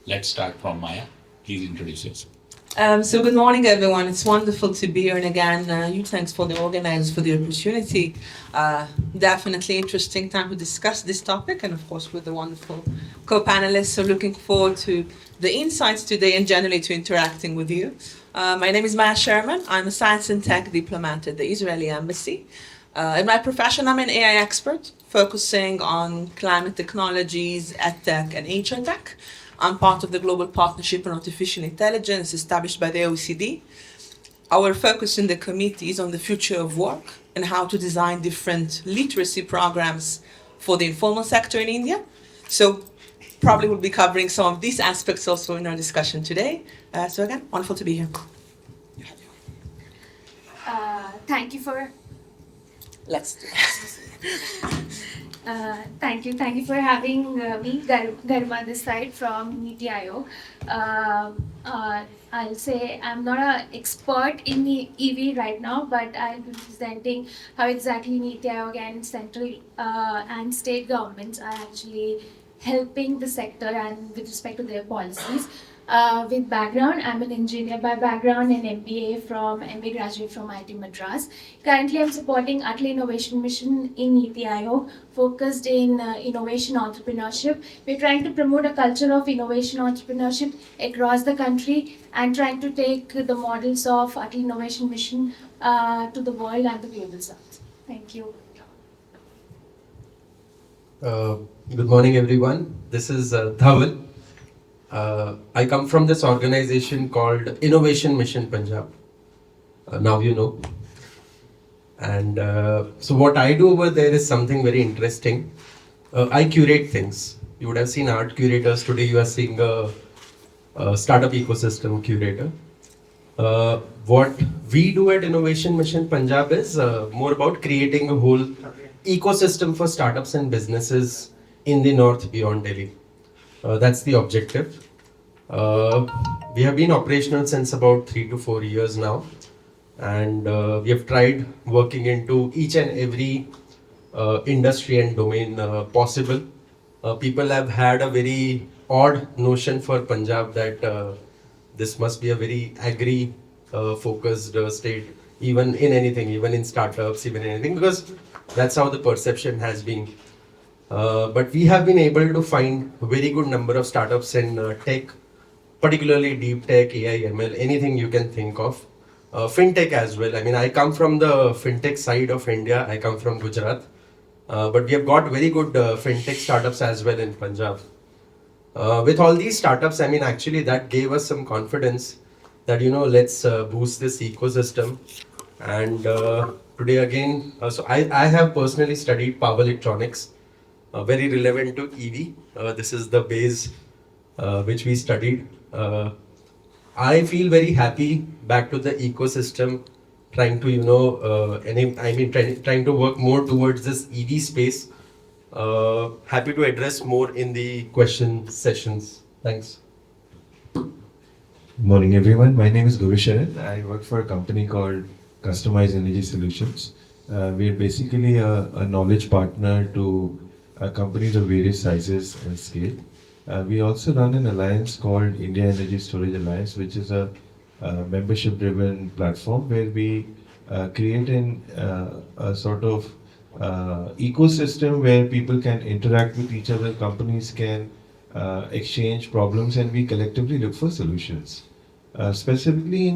Let's start from Maya. Please introduce yourself. So good morning, everyone. It's wonderful to be here, and again, huge thanks for the organizers for the opportunity. Definitely interesting time to discuss this topic, and of course with the wonderful co-panelists. So looking forward to the insights today and generally to interacting with you. My name is Maya Sherman. I'm a science and tech diplomat at the Israeli Embassy. In my profession, I'm an AI expert focusing on climate technologies, EdTech, and HR tech. I'm part of the Global Partnership on Artificial Intelligence established by the OECD. Our focus in the committee is on the future of work and how to design different literacy programs for the informal sector in India. So probably we'll be covering some of these aspects also in our discussion today. So again, wonderful to be here. Thank you for Let's do it. thank you for having me, Garima this side from NITI Aayog. I'll say I'm not an expert in the EV right now, but I'll be presenting how exactly NITI Aayog and central and state governments are actually helping the sector and with respect to their policies. With background, I'm an engineer by background and MBA graduate from IIT Madras. Currently, I'm supporting Atal Innovation Mission in NITI Aayog, focused in innovation entrepreneurship. We're trying to promote a culture of innovation entrepreneurship across the country and trying to take the models of Atal Innovation Mission to the world and the global south. Thank you. Good morning, everyone. This is Dhaval. I come from this organization called Innovation Mission Punjab. Now you know. And so what I do over there is something very interesting. I curate things. You would have seen art curators. Today you are seeing a startup ecosystem curator. What we do at Innovation Mission Punjab is more about creating a whole ecosystem for startups and businesses in the north beyond Delhi. That's the objective. We have been operational since about 3 to 4 years now, and we have tried working into each and every industry and domain possible. People have had a very odd notion for Punjab that this must be a very agri focused state, even in anything, even in startups, even in anything, because that's how the perception has been. But we have been able to find a very good number of startups in tech, particularly deep tech, AI, ML, anything you can think of. Fintech as well. I mean, I come from the fintech side of India. I come from Gujarat. But we have got very good fintech startups as well in Punjab. With all these startups, I mean, actually that gave us some confidence that, let's boost this ecosystem. And today again, so I have personally studied power electronics. Very relevant to EV. This is the base which we studied. I feel very happy back to the ecosystem, trying to, trying to work more towards this EV space. Happy to address more in the question sessions. Thanks. Good morning, everyone. My name is Gurusharan. I work for a company called Customized Energy Solutions. We are basically a knowledge partner to companies of various sizes and scale. We also run an alliance called India Energy Storage Alliance, which is a membership-driven platform where we create a sort of ecosystem where people can interact with each other, companies can exchange problems, and we collectively look for solutions. Specifically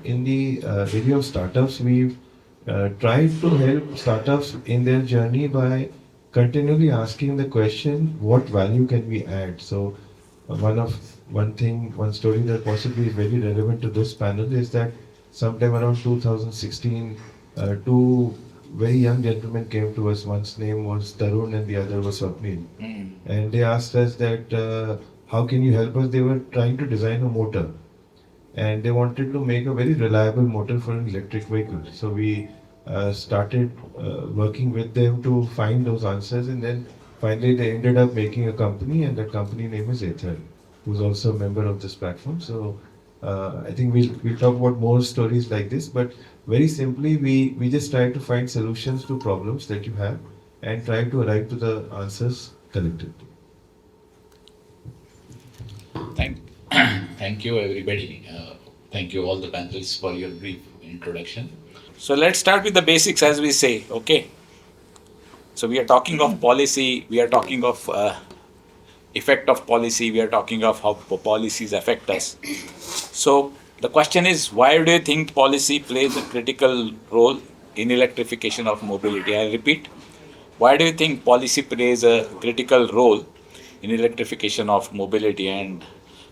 in the area of startups, we've tried to help startups in their journey by continually asking the question, what value can we add? So one story that possibly is very relevant to this panel is that sometime around 2016, two very young gentlemen came to us. One's name was Tarun and the other was Swapnil. And they asked us that, how can you help us? They were trying to design a motor and they wanted to make a very reliable motor for an electric vehicle. So we started working with them to find those answers, and then finally they ended up making a company, and that company name is Ether, who's also a member of this platform. So I think we'll talk about more stories like this, but very simply we just try to find solutions to problems that you have and try to arrive to the answers collectively. Thank Thank you, everybody. Thank you, all the panelists, for your brief introduction. So let's start with the basics, as we say, okay? So we are talking of policy, we are talking of effect of policy, we are talking of how policies affect us. So the question is, why do you think policy plays a critical role in electrification of mobility? I repeat, why do you think policy plays a critical role in electrification of mobility? And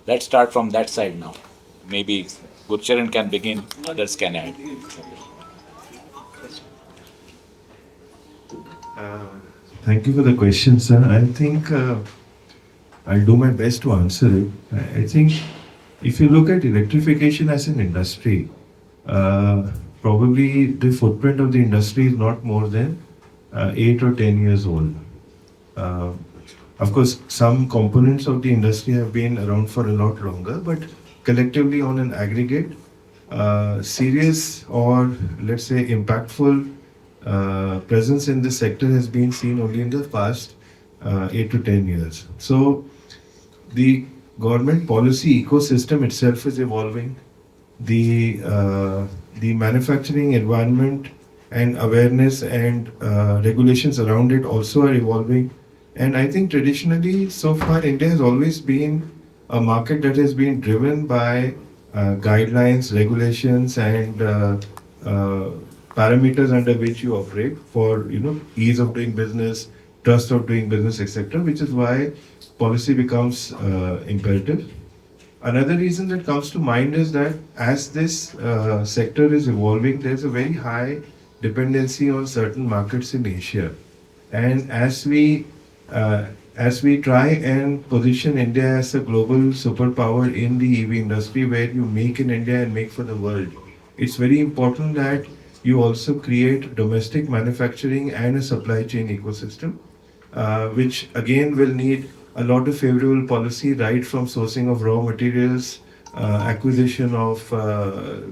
let's start from that side now. Maybe Gurusharan can begin, others can add. Thank you for the question, sir. I think I'll do my best to answer it. I think if you look at electrification as an industry, probably the footprint of the industry is not more than 8 or 10 years old. Of course, some components of the industry have been around for a lot longer, but collectively on an aggregate, serious or let's say impactful presence in this sector has been seen only in the past 8 to 10 years. So the government policy ecosystem itself is evolving. The manufacturing environment and awareness and regulations around it also are evolving. And I think traditionally, so far, India has always been a market that has been driven by guidelines, regulations, and parameters under which you operate for ease of doing business, trust of doing business, etc. Which is why policy becomes imperative. Another reason that comes to mind is that as this sector is evolving, there's a very high dependency on certain markets in Asia, and as we try and position India as a global superpower in the EV industry, where you make in India and make for the world, it's very important that you also create domestic manufacturing and a supply chain ecosystem, which again will need a lot of favorable policy, right from sourcing of raw materials, acquisition of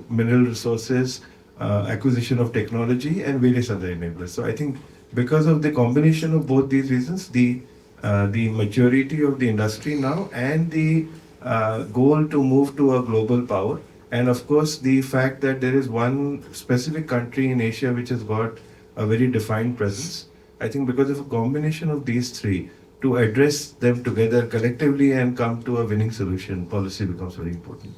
mineral resources, acquisition of technology, and various other enablers. So I think because of the combination of both these reasons, the maturity of the industry now and the goal to move to a global power, and of course the fact that there is one specific country in Asia which has got a very defined presence, I think because of a combination of these three, to address them together collectively and come to a winning solution, policy becomes very important.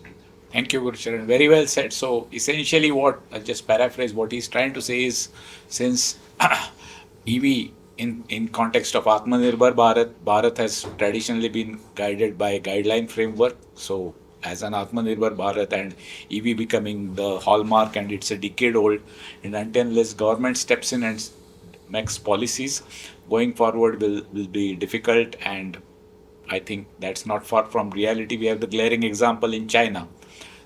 Thank you, Gurusharan. Very well said. So essentially what, I'll just paraphrase, what he's trying to say is, since EV in context of Atmanirbhar Bharat, Bharat has traditionally been guided by a guideline framework. So as an Atmanirbhar Bharat and EV becoming the hallmark, and it's a decade old, and until unless government steps in and makes policies, going forward will be difficult, and I think that's not far from reality. We have the glaring example in China.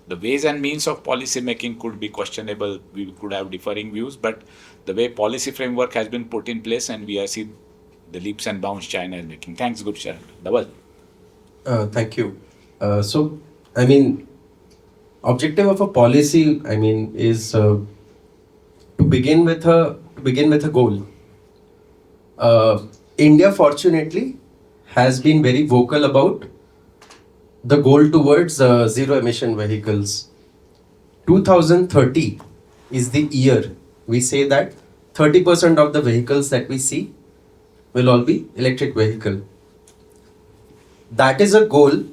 The ways and means of policy making could be questionable, we could have differing views, but the way policy framework has been put in place, and we have seen the leaps and bounds China is making. Thanks, Gurusharan. Dhaval. Thank you. So, I mean, objective of a policy, I mean, is to begin with a goal. India, fortunately, has been very vocal about the goal towards zero emission vehicles. 2030 is the year we say that 30% of the vehicles that we see will all be electric vehicle. That is a goal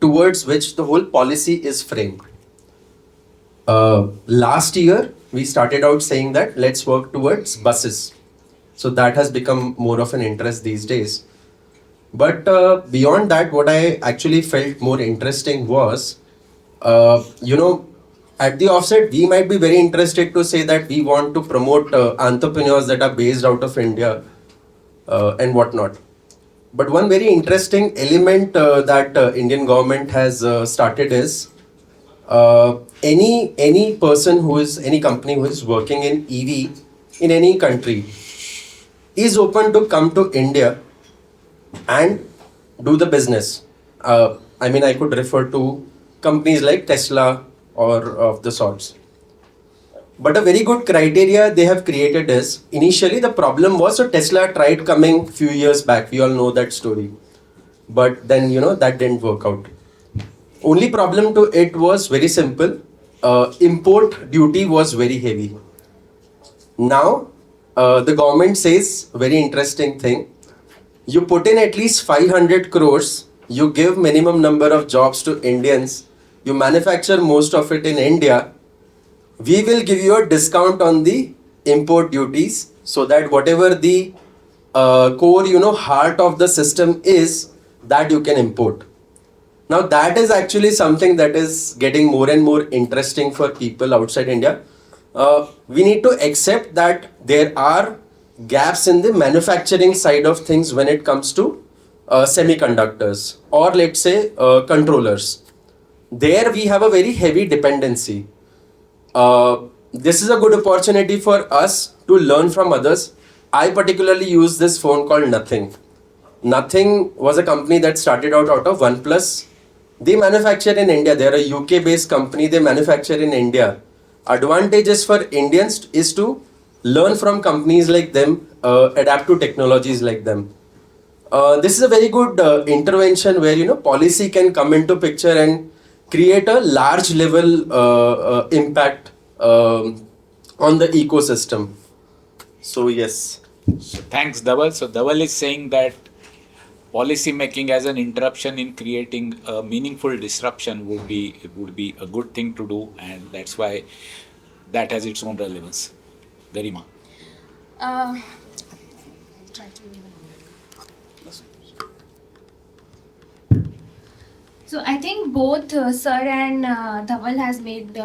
towards which the whole policy is framed. Last year, we started out saying that let's work towards buses. So that has become more of an interest these days. But beyond that, what I actually felt more interesting was, at the offset, we might be very interested to say that we want to promote entrepreneurs that are based out of India and whatnot. But one very interesting element that Indian government has started is any person who is, any company who is working in EV in any country is open to come to India and do the business. I mean, I could refer to companies like Tesla or of the sorts. But a very good criteria they have created is, initially the problem was, so Tesla tried coming few years back, we all know that story. But then, that didn't work out. Only problem to it was very simple. Import duty was very heavy. Now, the government says very interesting thing. You put in at least 500 crores, you give minimum number of jobs to Indians, you manufacture most of it in India, we will give you a discount on the import duties so that whatever the core, heart of the system is, that you can import. Now that is actually something that is getting more and more interesting for people outside India. We need to accept that there are gaps in the manufacturing side of things when it comes to semiconductors or let's say controllers. There we have a very heavy dependency. This is a good opportunity for us to learn from others. I particularly use this phone called Nothing. Nothing was a company that started out of OnePlus. They manufacture in India. They are a UK based company. They manufacture in India. Advantages for Indians is to learn from companies like them, adapt to technologies like them. This is a very good intervention where policy can come into picture and create a large level impact on the ecosystem. So yes. So thanks, Dhaval. So Dhaval is saying that policy making as an interruption in creating a meaningful disruption would be a good thing to do, and that's why that has its own relevance. Garima. So I think both Sir and Dhaval has made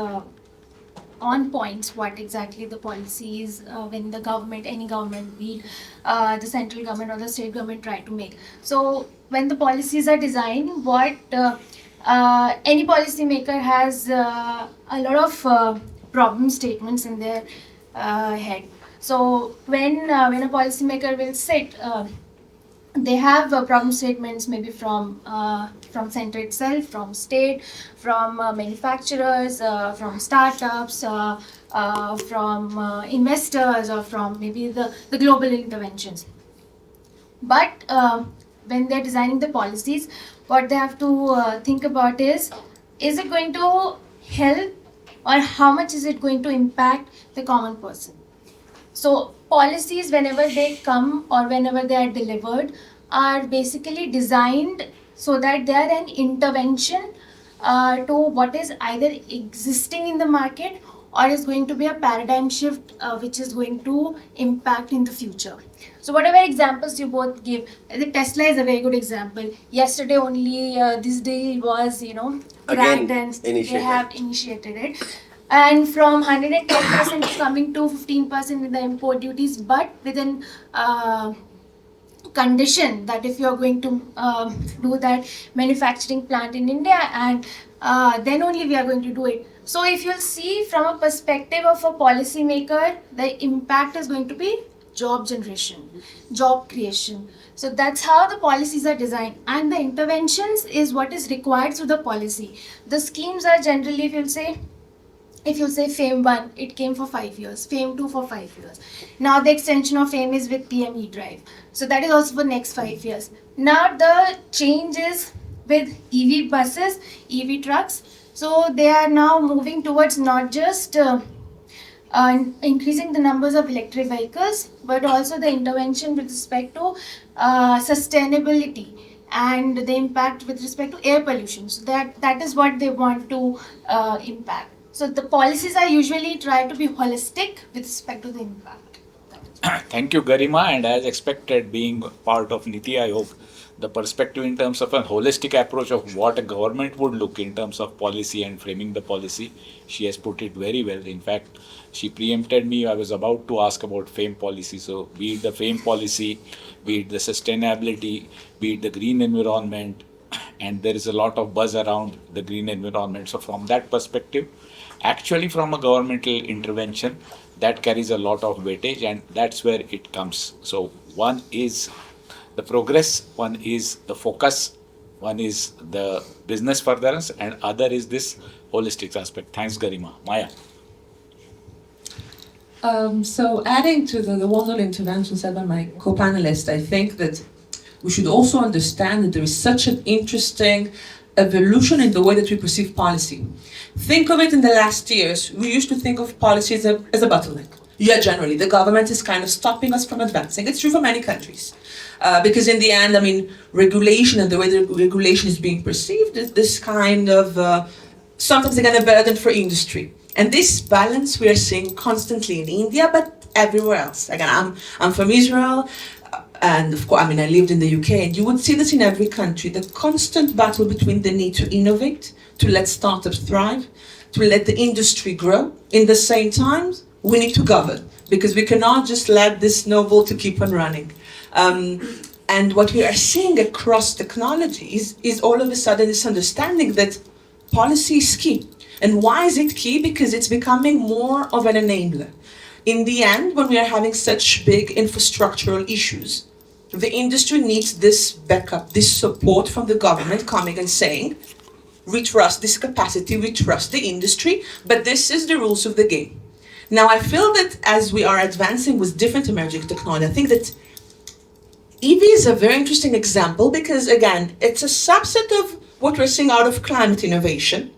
on points what exactly the policies when the government, any government, be the central government or the state government, try to make. So when the policies are designed, what any policy maker has a lot of problem statements in their head. So when a policy maker will sit, they have problem statements maybe from center itself, from state, from manufacturers, from startups, from investors, or from maybe the global interventions. But when they're designing the policies, what they have to think about is it going to help or how much is it going to impact the common person? So policies, whenever they come or whenever they are delivered, are basically designed so that they are an intervention to what is either existing in the market or is going to be a paradigm shift which is going to impact in the future. So whatever examples you both give, the Tesla is a very good example. Yesterday only this deal was, cracked and they have initiated it. And from 110% coming to 15% with the import duties, but with an condition that if you are going to do that manufacturing plant in India, and then only we are going to do it. So if you'll see from a perspective of a policy maker, the impact is going to be job generation, job creation. So that's how the policies are designed, and the interventions is what is required through the policy. The schemes are generally, if you say FAME 1, it came for 5 years, FAME 2 for 5 years. Now the extension of FAME is with PM E-Drive. So that is also for next 5 years. Now the change is with EV buses, EV trucks. So they are now moving towards not just increasing the numbers of electric vehicles, but also the intervention with respect to sustainability and the impact with respect to air pollution. So that is what they want to impact. So the policies are usually try to be holistic with respect to the impact. Thank you, Garima. And as expected, being part of NITI Aayog, the perspective in terms of a holistic approach of what a government would look in terms of policy and framing the policy, she has put it very well. In fact, she preempted me. I was about to ask about FAME policy. So be it the FAME policy, be it the sustainability, be it the green environment, and there is a lot of buzz around the green environment. So from that perspective, actually from a governmental intervention, that carries a lot of weightage, and that's where it comes. So one is the progress, one is the focus, one is the business furtherance, and other is this holistic aspect. Thanks, Garima. Maya. So adding to the wonderful intervention said by my co-panelist, I think that we should also understand that there is such an interesting evolution in the way that we perceive policy. Think of it in the last years. We used to think of policy as a bottleneck. Yeah, generally, the government is kind of stopping us from advancing. It's true for many countries. Because in the end, I mean, regulation and the way the regulation is being perceived is this kind of, sometimes again, a burden for industry. And this balance we are seeing constantly in India, but everywhere else. Again, I'm from Israel, and of course, I mean, I lived in the UK, and you would see this in every country, the constant battle between the need to innovate, to let startups thrive, to let the industry grow. In the same time, we need to govern, because we cannot just let this snowball to keep on running. And what we are seeing across technologies is all of a sudden this understanding that policy is key. And why is it key? Because it's becoming more of an enabler. In the end, when we are having such big infrastructural issues, the industry needs this backup, this support from the government coming and saying, we trust this capacity, we trust the industry, but this is the rules of the game. Now, I feel that as we are advancing with different emerging technology, I think that EV is a very interesting example because, again, it's a subset of what we're seeing out of climate innovation.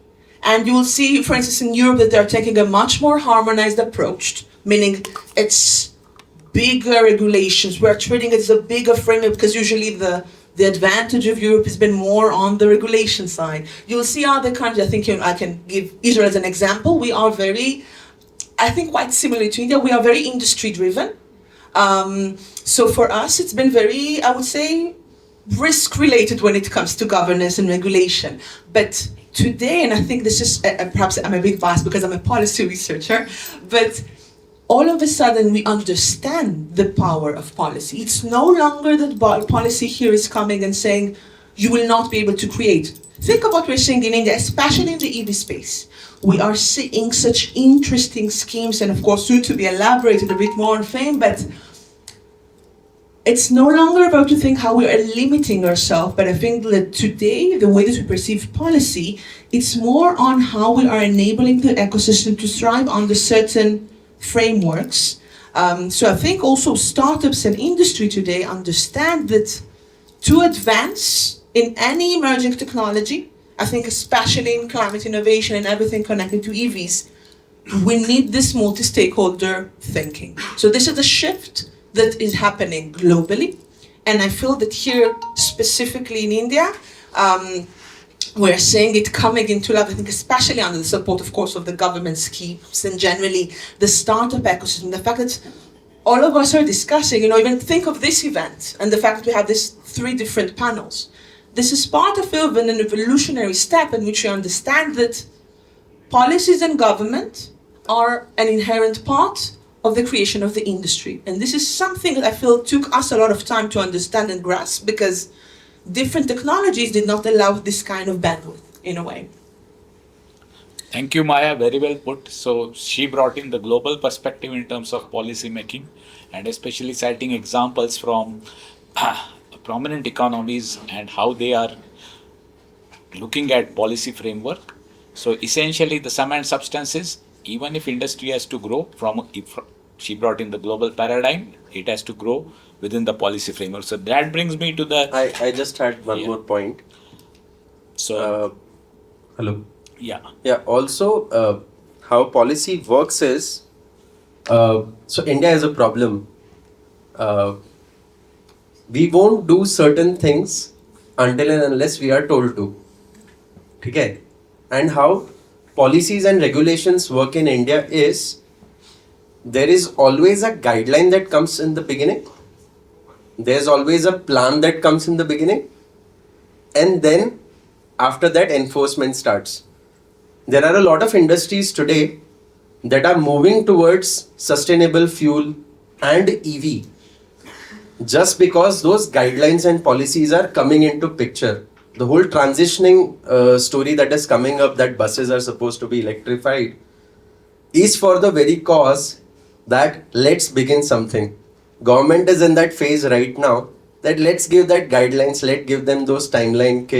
And you will see, for instance, in Europe that they're taking a much more harmonized approach, meaning it's bigger regulations. We're treating it as a bigger framework because usually the advantage of Europe has been more on the regulation side. You'll see other countries, I think I can give Israel as an example. We are very, I think quite similar to India, we are very industry driven. So for us, it's been very, I would say, risk related when it comes to governance and regulation. But today, and I think this is, perhaps I'm a bit biased because I'm a policy researcher, but all of a sudden we understand the power of policy. It's no longer that policy here is coming and saying, you will not be able to create. Think of what we're seeing in India, especially in the EV space. We are seeing such interesting schemes, and of course soon to be elaborated a bit more on fame, but it's no longer about to think how we are limiting ourselves, but I think that today, the way that we perceive policy, it's more on how we are enabling the ecosystem to thrive under certain frameworks. So I think also startups and industry today understand that to advance in any emerging technology, I think especially in climate innovation and everything connected to EVs, we need this multi-stakeholder thinking. So this is a shift that is happening globally. And I feel that here, specifically in India, we're seeing it coming into life, I think especially under the support, of course, of the government schemes and generally the startup ecosystem. The fact that all of us are discussing, even think of this event and the fact that we have these 3 different panels. This is part of an evolutionary step in which we understand that policies and government are an inherent part of the creation of the industry. And this is something that I feel took us a lot of time to understand and grasp because different technologies did not allow this kind of bandwidth in a way. Thank you, Maya. Very well put. So she brought in the global perspective in terms of policy making and especially citing examples from prominent economies and how they are looking at policy framework. So essentially the sum and substance is, even if industry has to grow she brought in the global paradigm, it has to grow within the policy framework. So that brings me to the... I just had one more point. So... hello? Yeah. Yeah, also how policy works is, so India has a problem. We won't do certain things until and unless we are told to. Okay? And how policies and regulations work in India is, there is always a guideline that comes in the beginning. There's always a plan that comes in the beginning. And then after that enforcement starts. There are a lot of industries today that are moving towards sustainable fuel and EV just because those guidelines and policies are coming into picture. The whole transitioning story that is coming up, that buses are supposed to be electrified, is for the very cause that let's begin something. Government is in that phase right now that let's give that guidelines, let's give them those timeline.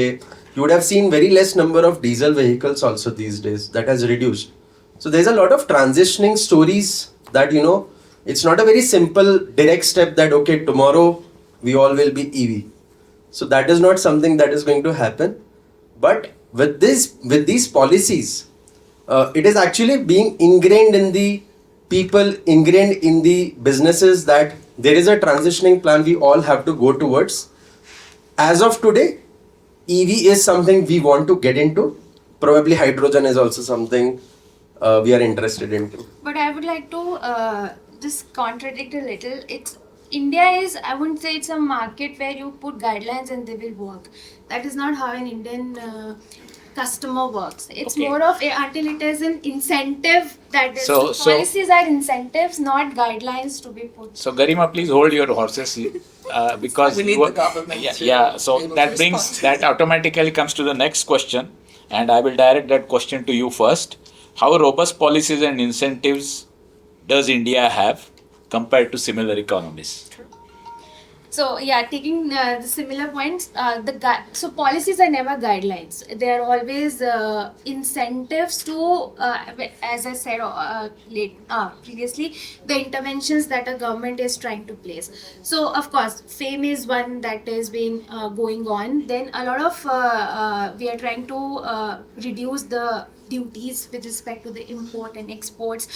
You would have seen very less number of diesel vehicles also these days. That has reduced. So there's a lot of transitioning stories that, it's not a very simple direct step that, okay, tomorrow we all will be EV. So that is not something that is going to happen. But with these policies, it is actually being ingrained in the people, ingrained in the businesses, that there is a transitioning plan we all have to go towards. As of today, EV is something we want to get into. Probably hydrogen is also something we are interested into. But I would like to just contradict a little. India is, I wouldn't say it's a market where you put guidelines and they will work. That is not how an Indian customer works. It's Okay. more of until it is an incentive that is. So- Policies are incentives, not guidelines to be put. So Garima, please hold your horses because We need you the government Yeah, to yeah. So be able that to brings respond. that automatically comes to the next question, and I will direct that question to you first. How robust policies and incentives does India have compared to similar economies? So yeah, taking the similar points, so policies are never guidelines. They are always incentives to, as I said previously, the interventions that a government is trying to place. So of course, FAME is one that has been going on. Then a lot of we are trying to reduce the duties with respect to the import and exports.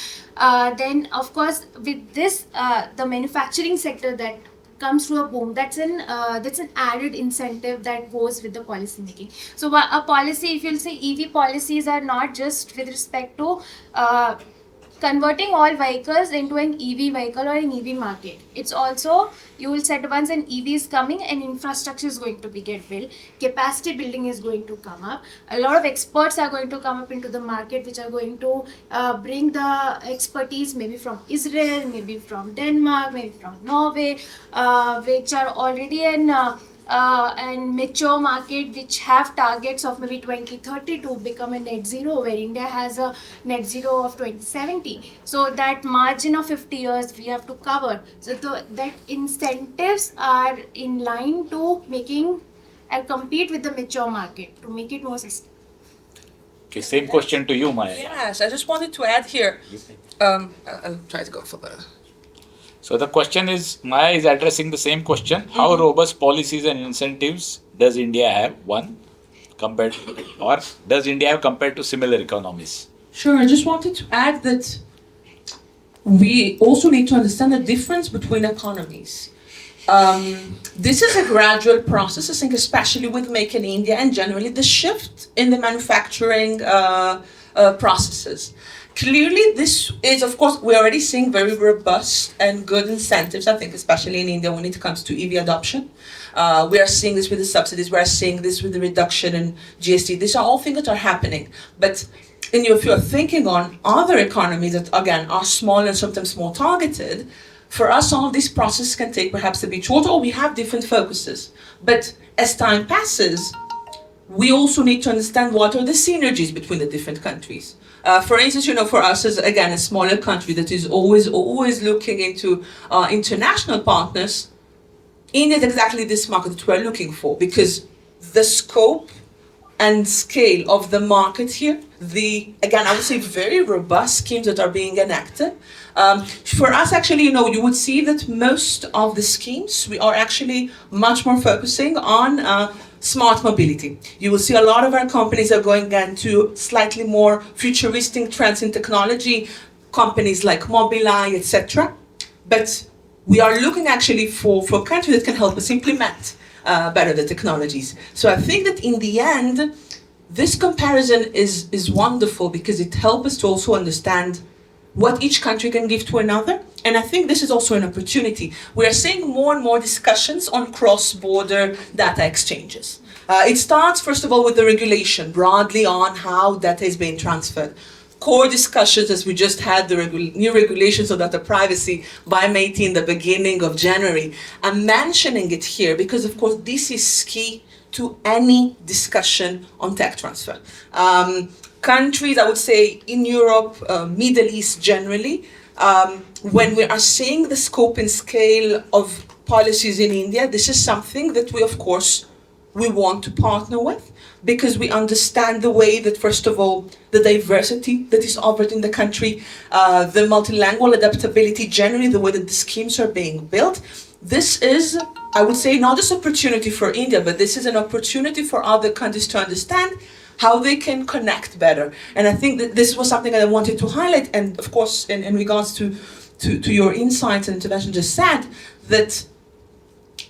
Then of course, with this, the manufacturing sector that comes to a boom, that's an added incentive that goes with the policy making. So a policy, if you'll say, EV policies are not just with respect to converting all vehicles into an EV vehicle or an EV market. It's also, you will set once an EV is coming and infrastructure is going to get built, capacity building is going to come up, a lot of experts are going to come up into the market, which are going to bring the expertise maybe from Israel, maybe from Denmark, maybe from Norway, which are already in and mature market, which have targets of maybe 2030 to become a net zero, where India has a net zero of 2070. So that margin of 50 years we have to cover. So that incentives are in line to making and compete with the mature market to make it more sustainable. Okay, same question to you, Maya. Yes, I just wanted to add here. I'll try to go for the. So the question is, Maya is addressing the same question. How robust policies and incentives does India have? One, or does India have compared to similar economies? Sure, I just wanted to add that we also need to understand the difference between economies. This is a gradual process, I think, especially with Make in India and generally the shift in the manufacturing processes. Clearly, this is, of course, we're already seeing very robust and good incentives, I think, especially in India when it comes to EV adoption. We are seeing this with the subsidies, we are seeing this with the reduction in GST. These are all things that are happening. But if you're thinking on other economies that, again, are small and sometimes more targeted, for us, all these processes can take perhaps a bit shorter, or we have different focuses. But as time passes, we also need to understand what are the synergies between the different countries. For instance, for us as, again, a smaller country that is always looking into international partners, India is exactly this market that we're looking for, because the scope and scale of the market here, again, I would say very robust schemes that are being enacted. For us, actually, you would see that most of the schemes, we are actually much more focusing on smart mobility. You will see a lot of our companies are going into slightly more futuristic trends in technology, companies like Mobileye, etc. But we are looking actually for countries that can help us implement better the technologies. So I think that in the end, this comparison is wonderful because it helps us to also understand what each country can give to another. And I think this is also an opportunity. We are seeing more and more discussions on cross-border data exchanges. It starts, first of all, with the regulation broadly on how data is being transferred. Core discussions, as we just had the new regulations of data privacy by NITI in the beginning of January. I'm mentioning it here because, of course, this is key to any discussion on tech transfer. Countries, I would say, in Europe, Middle East generally, when we are seeing the scope and scale of policies in India, this is something that we, of course, we want to partner with, because we understand the way that, first of all, the diversity that is offered in the country, the multilingual adaptability, generally the way that the schemes are being built. This is I would say, not just opportunity for India, but this is an opportunity for other countries to understand how they can connect better. And I think that this was something that I wanted to highlight. And of course, in regards to your insights and intervention just said, that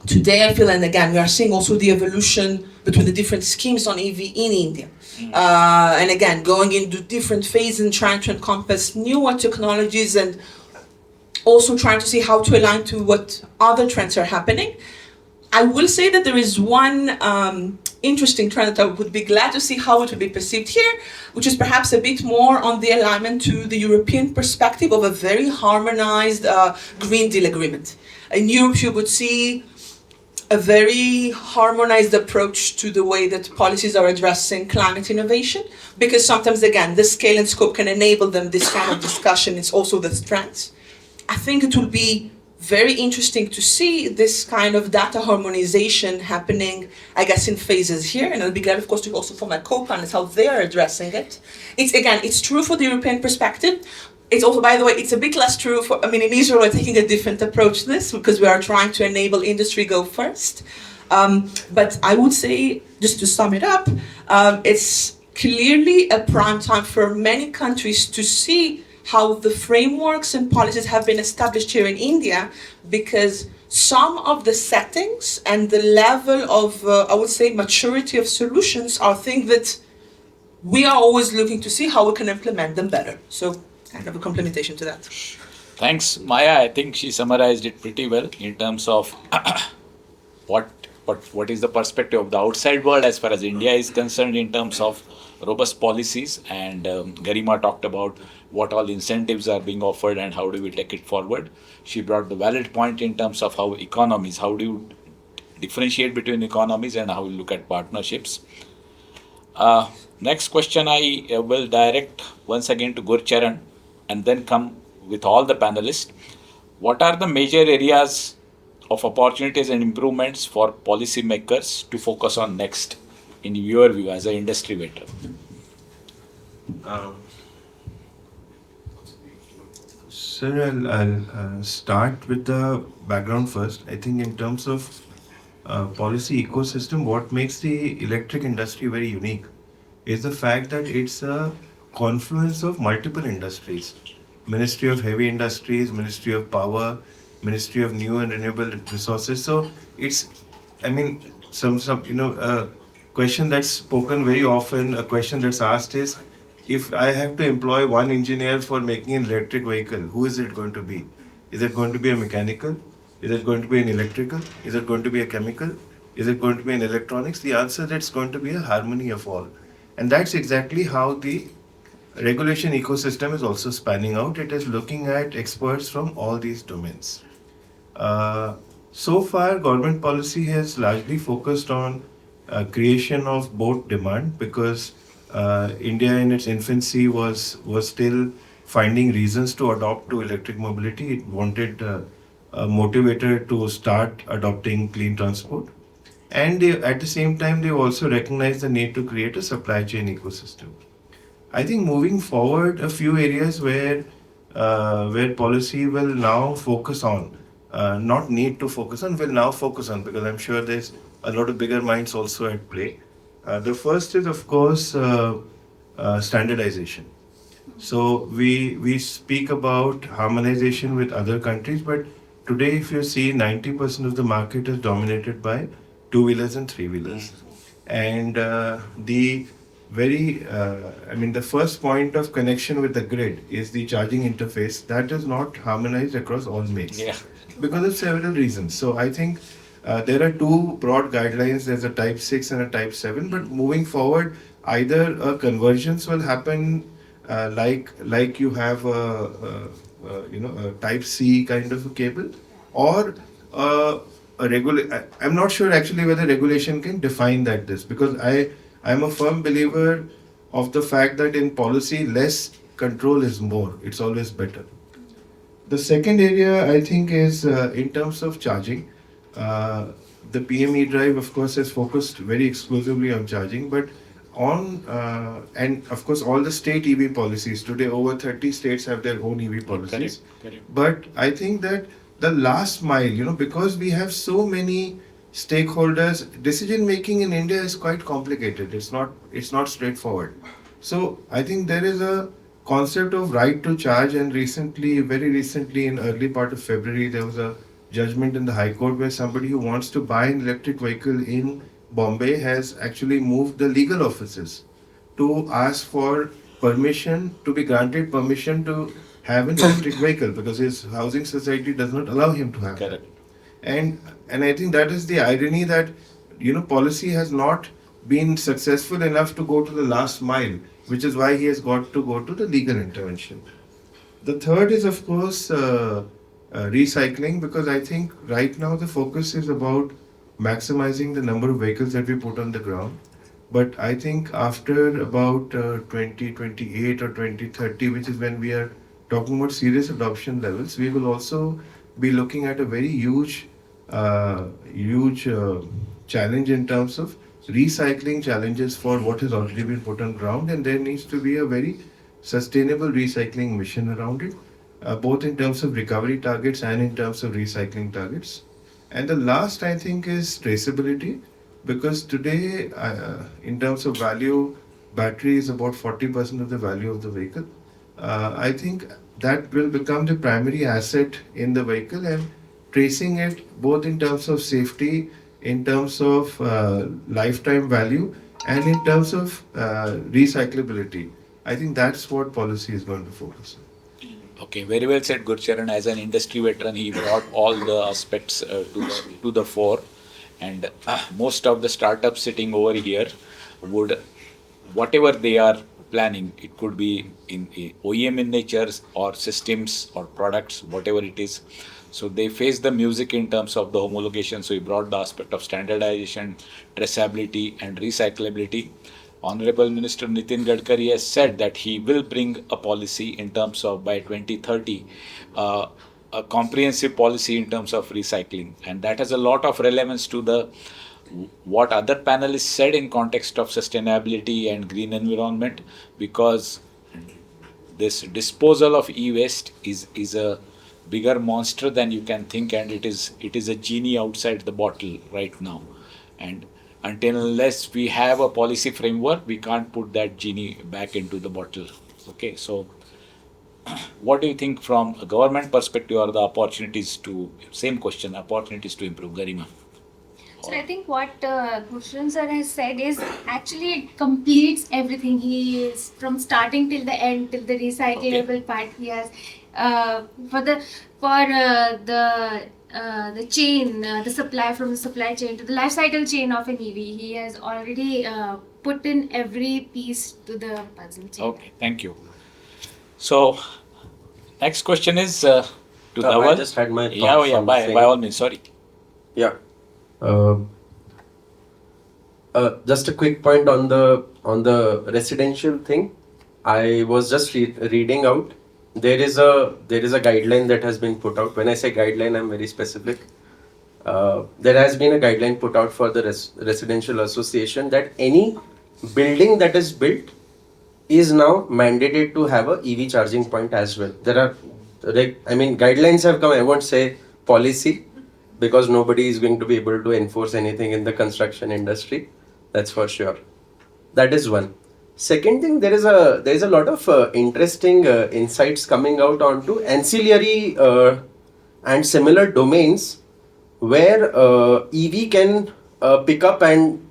today I feel, and again, we are seeing also the evolution between the different schemes on EV in India. And again, going into different phases and trying to encompass newer technologies and also trying to see how to align to what other trends are happening. I will say that there is one interesting trend that I would be glad to see how it would be perceived here, which is perhaps a bit more on the alignment to the European perspective of a very harmonized Green Deal agreement. In Europe, you would see a very harmonized approach to the way that policies are addressing climate innovation, because sometimes, again, the scale and scope can enable them this kind of discussion. It's also the strengths. I think it will be very interesting to see this kind of data harmonization happening, I guess, in phases here. And I'll be glad, of course, to also for my co-panelists how they are addressing it. It's true for the European perspective. It's also, by the way, it's a bit less true for, in Israel, we're taking a different approach to this because we are trying to enable industry go first. But I would say, just to sum it up, it's clearly a prime time for many countries to see how the frameworks and policies have been established here in India, because some of the settings and the level of, I would say, maturity of solutions are things that we are always looking to see how we can implement them better. So kind of a complementation to that. Thanks, Maya. I think she summarized it pretty well in terms of what is the perspective of the outside world as far as India is concerned in terms of robust policies, and Garima talked about what all incentives are being offered and how do we take it forward. She brought the valid point in terms of how economies, how do you differentiate between economies and how we look at partnerships. Next question I will direct once again to Gurusharan and then come with all the panelists. What are the major areas of opportunities and improvements for policymakers to focus on next, in your view, as an industry veteran? Sir, I'll start with the background first. I think in terms of policy ecosystem, what makes the electric industry very unique is the fact that it's a confluence of multiple industries. Ministry of Heavy Industries, Ministry of Power, Ministry of New and Renewable Resources. So it's, some a question that's spoken very often, a question that's asked is, if I have to employ one engineer for making an electric vehicle, who is it going to be? Is it going to be a mechanical? Is it going to be an electrical? Is it going to be a chemical? Is it going to be an electronics? The answer is it's going to be a harmony of all. And that's exactly how the regulation ecosystem is also spanning out. It is looking at experts from all these domains. So far, government policy has largely focused on creation of both demand, because India in its infancy was still finding reasons to adopt to electric mobility. It wanted a motivator to start adopting clean transport. And at the same time, they also recognized the need to create a supply chain ecosystem. I think moving forward, a few areas where policy will now focus on, not need to focus on, will now focus on, because I'm sure there's a lot of bigger minds also at play. The first is, of course, standardization. So we speak about harmonization with other countries, but today, if you see, 90% of the market is dominated by two-wheelers and three-wheelers. And the first point of connection with the grid is the charging interface. That is not harmonized across all makes. Yeah. Because of several reasons. So I think there are two broad guidelines. There's a type 6 and a type 7. But moving forward, either a convergence will happen like you have a type C kind of a cable, or I'm not sure actually whether regulation can define this, because I'm a firm believer of the fact that in policy, less control is more. It's always better. The second area, I think, is in terms of charging. The PME drive, of course, has focused very exclusively on charging, but and of course, all the state EV policies. Today, over 30 states have their own EV policies. Correct. But I think that the last mile, because we have so many stakeholders, decision making in India is quite complicated. It's not straightforward. So I think there is a concept of right to charge, and very recently, in early part of February, there was a judgment in the High Court where somebody who wants to buy an electric vehicle in Bombay has actually moved the legal offices to ask for permission, to be granted permission to have an electric vehicle, because his housing society does not allow him to have Correct. that. And I think that is the irony, that policy has not been successful enough to go to the last mile, which is why he has got to go to the legal intervention. The third is, of course, recycling, because I think right now the focus is about maximizing the number of vehicles that we put on the ground. But I think after about 2028 or 2030, which is when we are talking about serious adoption levels, we will also be looking at a very huge challenge in terms of recycling challenges for what has already been put on ground, and there needs to be a very sustainable recycling mission around it, both in terms of recovery targets and in terms of recycling targets. And the last, I think, is traceability, because today, in terms of value, battery is about 40% of the value of the vehicle. I think that will become the primary asset in the vehicle, and tracing it both in terms of safety, in terms of lifetime value, and in terms of recyclability. I think that's what policy is going to focus on. Okay, very well said, Gurusharan. As an industry veteran, he brought all the aspects to the fore. And most of the startups sitting over here would, whatever they are planning, it could be in OEM in nature or systems or products, whatever it is. So they face the music in terms of the homologation. So he brought the aspect of standardization, traceability, and recyclability. Honorable Minister Nitin Gadkari has said that he will bring a policy in terms of by 2030, a comprehensive policy in terms of recycling, and that has a lot of relevance to the what other panelists said in context of sustainability and green environment, because this disposal of e-waste is a bigger monster than you can think, and it is a genie outside the bottle right now, and until unless we have a policy framework, we can't put that genie back into the bottle. Okay, so what do you think from a government perspective are the opportunities to, same question, opportunities to improve, Garima? So I think what Gurusharan sir has said is actually it completes everything. He is from starting till the end, till the recyclable part. He has for the chain, the supply, from the supply chain to the life cycle chain of an EV. He has already put in every piece to the puzzle chain. Okay, thank you. So next question is to Dhaval. I just had my thoughts Yeah, on by all means, sorry. Yeah. Just a quick point on the residential thing. I was just reading out. There is a guideline that has been put out. When I say guideline, I'm very specific. There has been a guideline put out for the residential association that any building that is built is now mandated to have a EV charging point as well. There are, guidelines have come. I won't say policy, because nobody is going to be able to enforce anything in the construction industry. That's for sure. That is one. Second thing, there is a lot of interesting insights coming out onto ancillary and similar domains where EV can pick up, and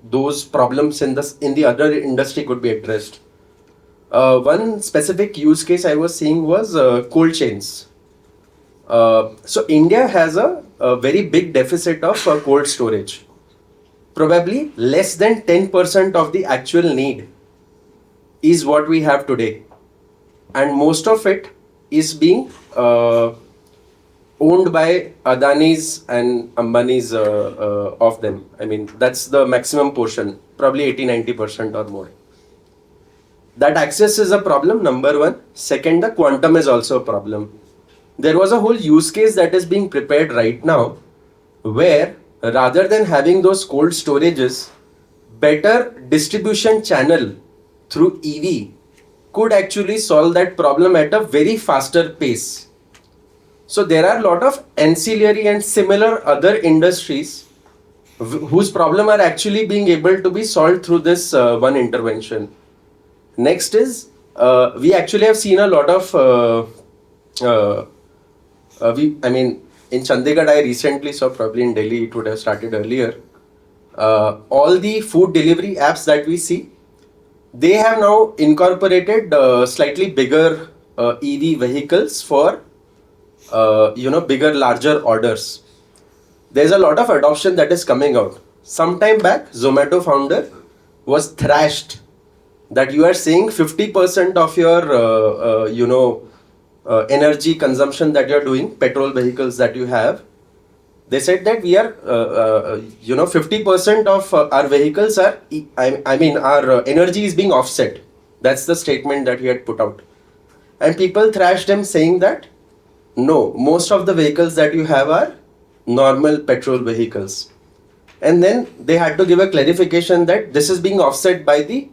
those problems in the other industry could be addressed. One specific use case I was seeing was cold chains. So India has a very big deficit of cold storage. Probably less than 10% of the actual need is what we have today. And most of it is being owned by Adani's and Ambani's of them. That's the maximum portion, probably 80-90% or more. That access is a problem, number one. Second, the quantum is also a problem. There was a whole use case that is being prepared right now where rather than having those cold storages, better distribution channel through EV could actually solve that problem at a very faster pace. So there are a lot of ancillary and similar other industries whose problem are actually being able to be solved through this one intervention. Next is we actually have seen a lot of in Chandigarh I recently saw, probably in Delhi it would have started earlier. All the food delivery apps that we see, they have now incorporated slightly bigger EV vehicles for bigger, larger orders. There's a lot of adoption that is coming out. Some time back, Zomato founder was thrashed that you are saying 50% of your energy consumption that you're doing, petrol vehicles that you have. They said that we are 50% of our vehicles are our energy is being offset. That's the statement that he had put out, and people thrashed him saying that no, most of the vehicles that you have are normal petrol vehicles. And then they had to give a clarification that this is being offset by the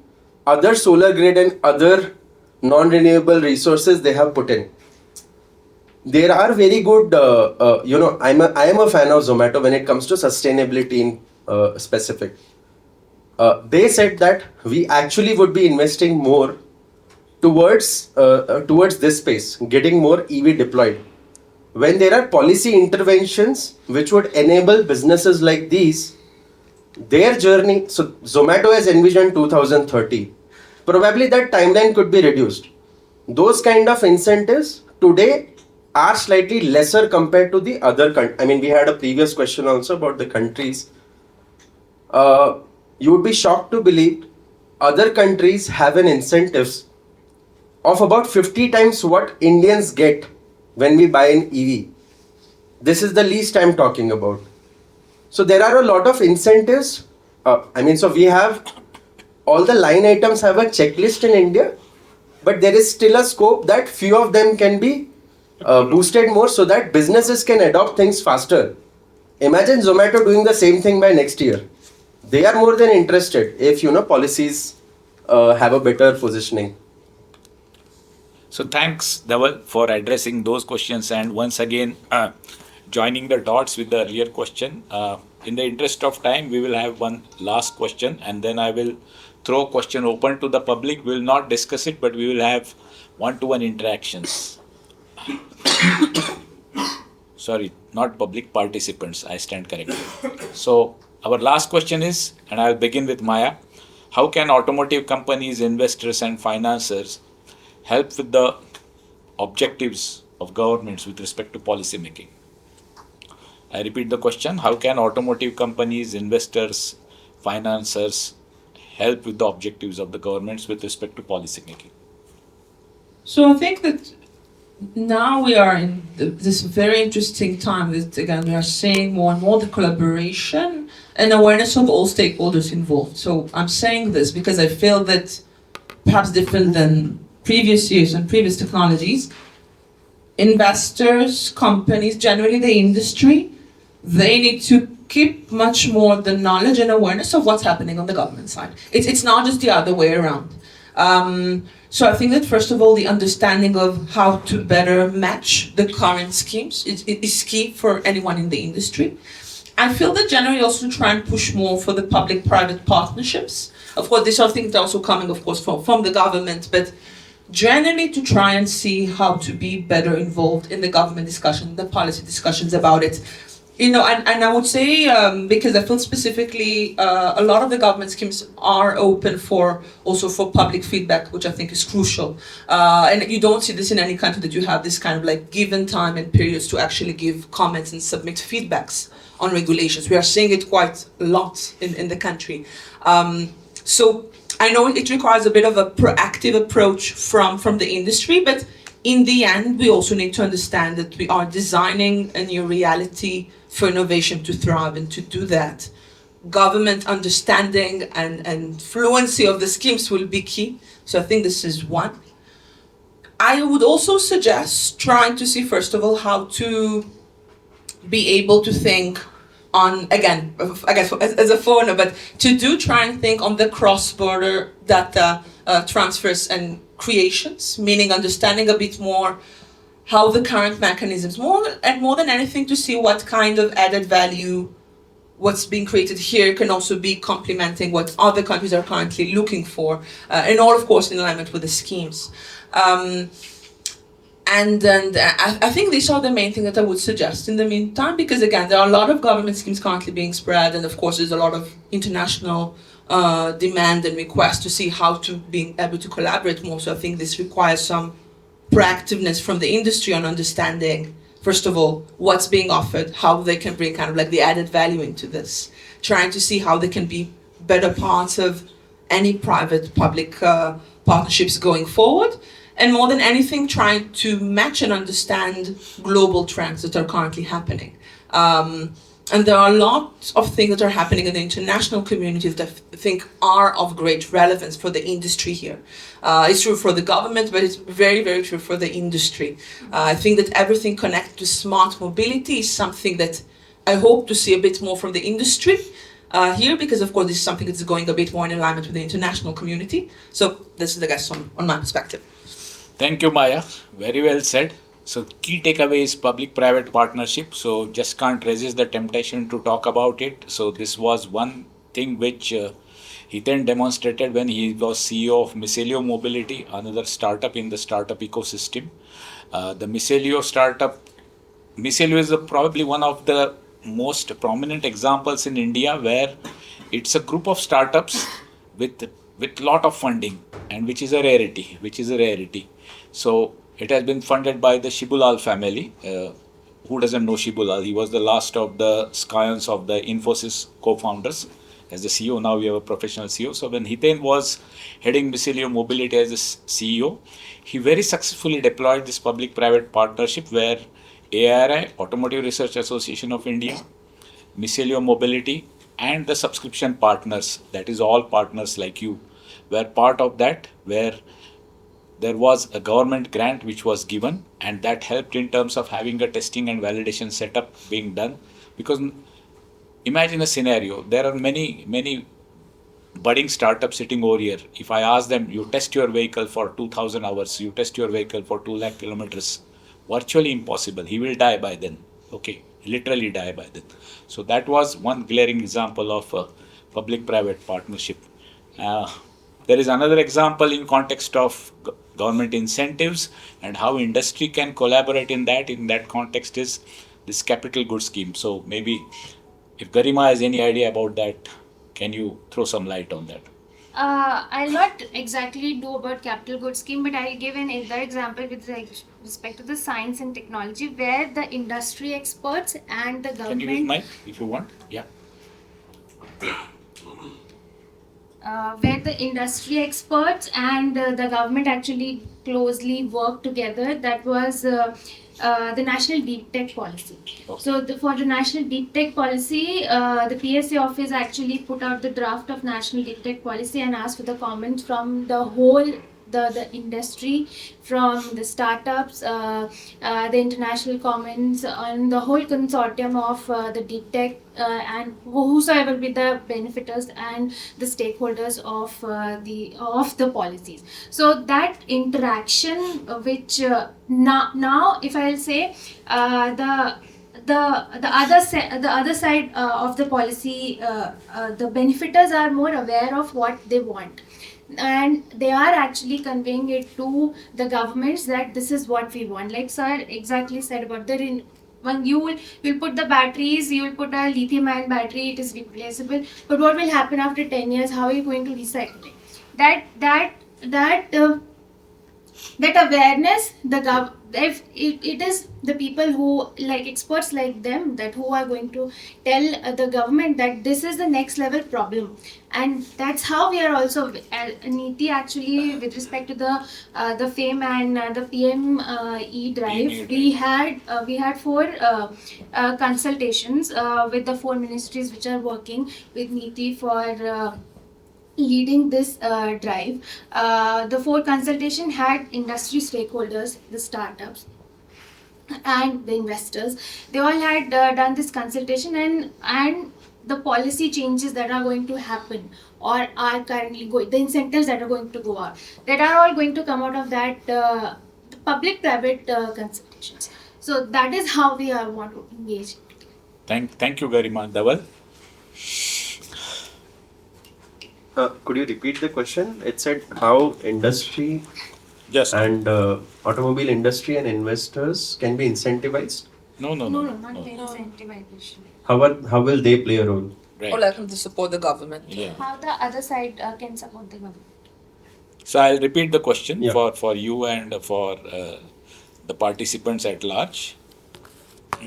other solar grid and other non-renewable resources they have put in. There are very good, I am a fan of Zomato when it comes to sustainability in specific. They said that we actually would be investing more towards this space, getting more EV deployed. When there are policy interventions which would enable businesses like these, their journey, so Zomato has envisioned 2030. Probably that timeline could be reduced. Those kind of incentives today are slightly lesser compared to the other countries. We had a previous question also about the countries. You would be shocked to believe other countries have an incentives of about 50 times what Indians get when we buy an EV. This is the least I'm talking about. So there are a lot of incentives. So we have all the line items have a checklist in India, but there is still a scope that few of them can be boosted more so that businesses can adopt things faster. Imagine Zomato doing the same thing by next year. They are more than interested if policies have a better positioning. So thanks, Dhaval, for addressing those questions and once again joining the dots with the earlier question. In the interest of time, we will have one last question and then I will throw a question open to the public. We will not discuss it, but we will have one-to-one interactions. Sorry, not public, participants. I stand corrected. So our last question is, and I'll begin with Maya. How can automotive companies, investors and financiers help with the objectives of governments with respect to policy making? I repeat the question. How can automotive companies, investors, financiers help with the objectives of the governments with respect to policy making? So I think that now we are in this very interesting time that, again, we are seeing more and more the collaboration and awareness of all stakeholders involved. So I'm saying this because I feel that perhaps different than previous years and previous technologies, investors, companies, generally the industry, they need to keep much more the knowledge and awareness of what's happening on the government side. It's not just the other way around. So I think that first of all, the understanding of how to better match the current schemes is key for anyone in the industry. I feel that generally also try and push more for the public-private partnerships. Of course, these are things that are also coming, of course, from the government, but generally to try and see how to be better involved in the government discussion, the policy discussions about it. And I would say, because I feel specifically, a lot of the government schemes are open for public feedback, which I think is crucial. And you don't see this in any country, that you have this kind of like given time and periods to actually give comments and submit feedbacks on regulations. We are seeing it quite a lot in the country. So I know it requires a bit of a proactive approach from the industry, but in the end, we also need to understand that we are designing a new reality for innovation to thrive, and to do that, government understanding and fluency of the schemes will be key. So I think this is one. I would also suggest trying to see, first of all, how to be able to think on, again, I guess as a foreigner, but to try and think on the cross-border data transfers and creations, meaning understanding a bit more how the current mechanisms, more than anything, to see what kind of added value what's being created here can also be complementing what other countries are currently looking for, and all, of course, in alignment with the schemes. And I think these are the main things that I would suggest in the meantime, because again, there are a lot of government schemes currently being spread, and of course, there's a lot of international demand and request to see how to be able to collaborate more. So I think this requires some proactiveness from the industry on understanding, first of all, what's being offered, how they can bring kind of like the added value into this, trying to see how they can be better parts of any private-public partnerships going forward, and more than anything, trying to match and understand global trends that are currently happening. And there are a lot of things that are happening in the international communities that I think are of great relevance for the industry here. It's true for the government, but it's very, very true for the industry. I think that everything connected to smart mobility is something that I hope to see a bit more from the industry here, because of course this is something that's going a bit more in alignment with the international community. So this is, I guess, on my perspective. Thank you, Maya. Very well said. So key takeaway is public-private partnership. So just can't resist the temptation to talk about it. So this was one thing which he then demonstrated when he was CEO of Micelio Mobility, another startup in the startup ecosystem. The Micelio startup, Micelio is probably one of the most prominent examples in India where it's a group of startups with lot of funding, and which is a rarity. So it has been funded by the Shibulal family. Who doesn't know Shibulal? He was the last of the scions of the Infosys co-founders as the CEO. Now we have a professional CEO. So when Hiten was heading Micelio Mobility as the CEO, he very successfully deployed this public-private partnership where ARI, Automotive Research Association of India, Micelio Mobility, and the subscription partners, that is all partners like you, were part of that, where there was a government grant which was given, and that helped in terms of having a testing and validation setup being done. Because imagine a scenario, there are many budding startups sitting over here. If I ask them, you test your vehicle for 2,000 hours, you test your vehicle for 2 lakh kilometers, virtually impossible. He will die by then. Okay, literally die by then. So that was one glaring example of a public-private partnership. There is another example in context of government incentives and how industry can collaborate in that context is this capital goods scheme. So maybe if Garima has any idea about that, can you throw some light on that? I'll not exactly do about capital goods scheme, but I'll give another example with respect to the science and technology, where the industry experts and the government. Can you use mic if you want? Yeah. Where the industry experts and the government actually closely work together. That was the National Deep Tech Policy. Okay. So for the National Deep Tech Policy, the PSA office actually put out the draft of National Deep Tech Policy and asked for the comments from the whole the industry, from the startups, the international comments on the whole consortium of the deep tech and whosoever be the benefiters and the stakeholders of the policies. So that interaction, which now if I'll say the other side of the policy, the benefiters are more aware of what they want, and they are actually conveying it to the governments that this is what we want. Like sir exactly said about when you will put the batteries, you will put a lithium-ion battery, it is replaceable. But what will happen after 10 years? How are you going to recycle it? That awareness, if it is the people who, like experts like them, that who are going to tell the government that this is the next level problem. And that's how we are also NITI actually, with respect to the FAME and the PM drive. We had 4 consultations with the 4 ministries which are working with NITI for leading this drive. The 4 consultation had industry stakeholders, the startups and the investors. They all had done this consultation, and the policy changes that are going to happen or are currently going, the incentives that are going to go out, that are all going to come out of that public-private consultations. So that is how we want to engage. Thank you, Garima. Dhaval? Could you repeat the question? It said how industry Just and automobile industry and investors can be incentivized. no. No, not the incentivization. How will they play a role? Right. Or like them to support the government. Yeah. How the other side can support the government. So I'll repeat the question Yeah. for you and for the participants at large.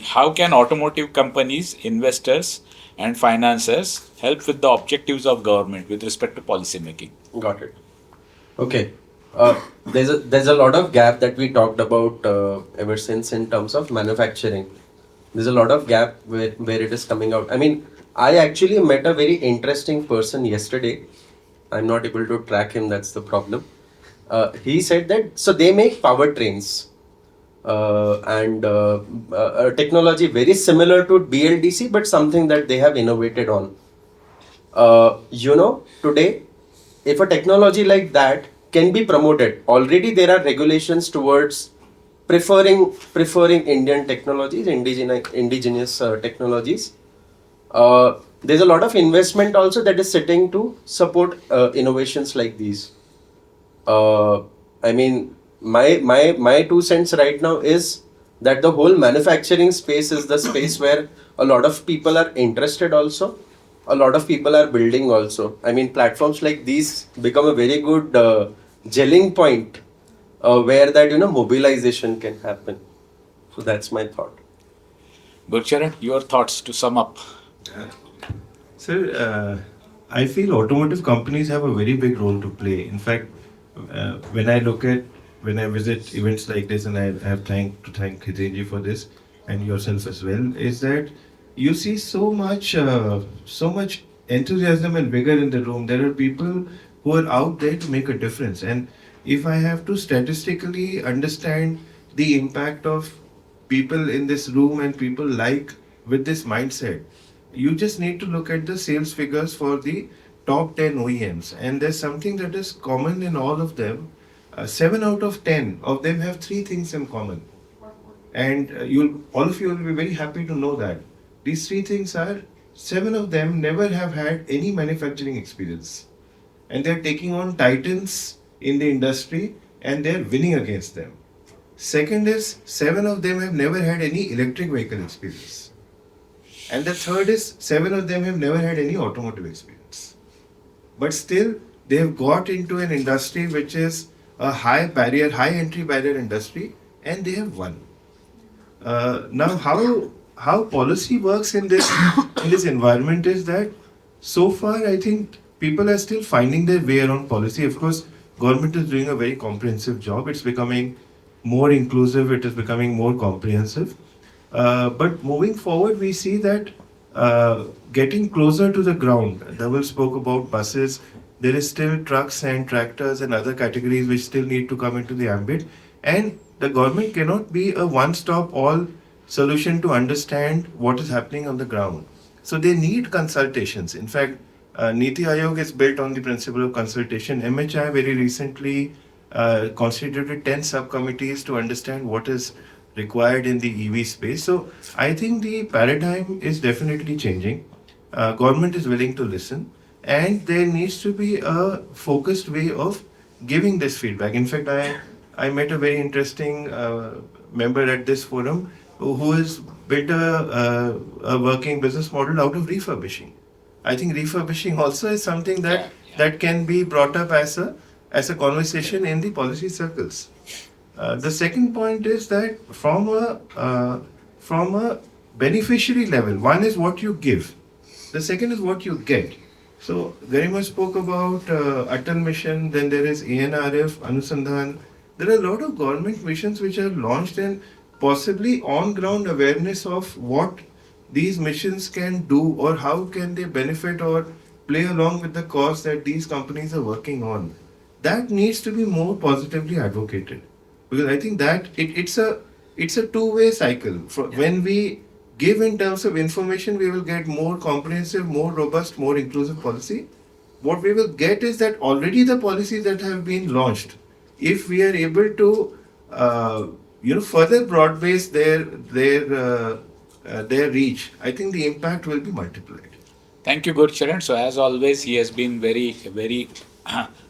How can automotive companies, investors, and financiers help with the objectives of government with respect to policy making? Got it. Okay. There's a lot of gap that we talked about ever since in terms of manufacturing. There's a lot of gap where it is coming out. I mean, I actually met a very interesting person yesterday. I'm not able to track him, that's the problem. He said that, so they make powertrains and a technology very similar to BLDC, but something that they have innovated on. Today, if a technology like that can be promoted, already there are regulations towards preferring Indian technologies, indigenous technologies. There's a lot of investment also that is sitting to support innovations like these. I mean, my 2 cents right now is that the whole manufacturing space is the space where a lot of people are interested also. A lot of people are building also. I mean, platforms like these become a very good gelling point where that, mobilization can happen. So that's my thought. Gurusharan, your thoughts to sum up. Sir, I feel automotive companies have a very big role to play. In fact, when I visit events like this, and I have to thank Hitenji for this and yourself as well, is that you see so much enthusiasm and vigor in the room. There are people who are out there to make a difference. And if I have to statistically understand the impact of people in this room and people like with this mindset, you just need to look at the sales figures for the top 10 OEMs. And there's something that is common in all of them. 7 out of 10 of them have 3 things in common. And all of you will be very happy to know that. These 3 things are, 7 of them never have had any manufacturing experience. And they're taking on titans in the industry and they're winning against them. Second is, 7 of them have never had any electric vehicle experience. And the third is, 7 of them have never had any automotive experience. But still, they have got into an industry which is a high entry barrier industry, and they have won. Now, how policy works in this environment is that so far I think people are still finding their way around policy. Of course, government is doing a very comprehensive job. It's becoming more inclusive. It is becoming more comprehensive. But moving forward, we see that getting closer to the ground. Dhaval spoke about buses. There is still trucks and tractors and other categories which still need to come into the ambit. And the government cannot be a one-stop all solution to understand what is happening on the ground. So they need consultations. In fact, NITI Aayog is built on the principle of consultation. MHI very recently constituted 10 subcommittees to understand what is required in the EV space. So I think the paradigm is definitely changing. Government is willing to listen, and there needs to be a focused way of giving this feedback. In fact, I met a very interesting member at this forum who has built a working business model out of refurbishing. I think refurbishing also is something that can be brought up as a conversation in the policy circles. The second point is that from a beneficiary level, one is what you give, the second is what you get. So Garima spoke about Atal Mission, then there is ANRF, Anusandhan. There are a lot of government missions which are launched, and possibly on-ground awareness of what these missions can do or how can they benefit or play along with the cause that these companies are working on. That needs to be more positively advocated, because I think that it's a two-way cycle. When we give in terms of information, we will get more comprehensive, more robust, more inclusive policy. What we will get is that already the policies that have been launched, if we are able to further broad base their reach, I think the impact will be multiplied. Thank you, Gurusharan. So as always, he has been very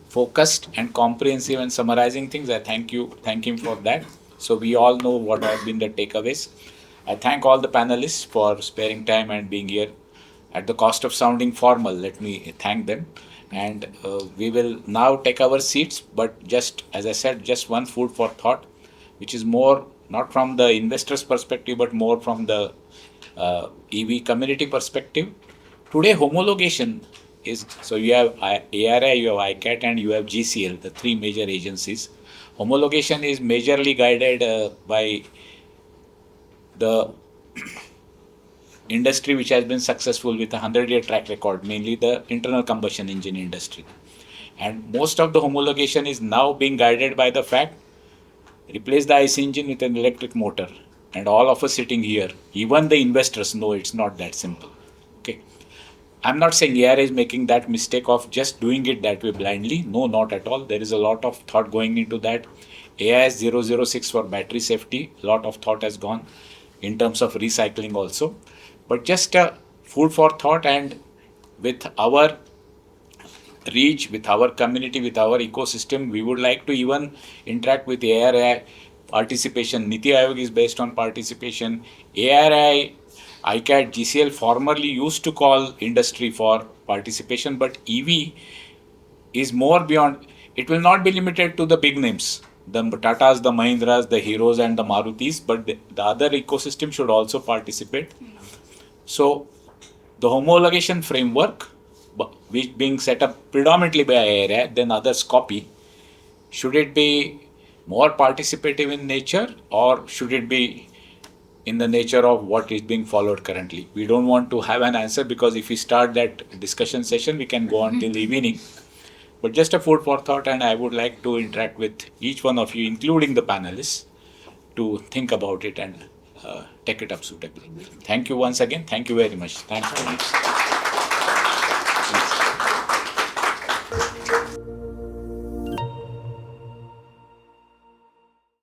focused and comprehensive in summarizing things. I thank him for that. So we all know what have been the takeaways. I thank all the panelists for sparing time and being here. At the cost of sounding formal, let me thank them. And we will now take our seats, but just as I said, just one food for thought, which is more not from the investor's perspective, but more from the EV community perspective. Today, homologation is, so you have ARI, you have ICAT, and you have GCL, the three major agencies. Homologation is majorly guided by the industry which has been successful with a 100-year track record, mainly the internal combustion engine industry. And most of the homologation is now being guided by the fact, replace the ICE engine with an electric motor. And all of us sitting here, even the investors know it's not that simple. Okay. I'm not saying ARA is making that mistake of just doing it that way blindly. No, not at all. There is a lot of thought going into that. AIS 006 for battery safety, a lot of thought has gone in terms of recycling also. But just food for thought, and with our reach, with our community, with our ecosystem, we would like to even interact with ARI participation. NITI Aayog is based on participation. ARI, ICAT, GCL formerly used to call industry for participation, but EV is more beyond. It will not be limited to the big names, the Tatas, the Mahindras, the Heroes and the Marutis, but the other ecosystem should also participate. So the homologation framework, which being set up predominantly by ARI, then others copy, should it be more participative in nature, or should it be in the nature of what is being followed currently? We don't want to have an answer, because if we start that discussion session, we can go on till the evening. But just a food for thought, and I would like to interact with each one of you, including the panelists, to think about it and take it up suitably. Thank you once again. Thank you very much. Thanks for this.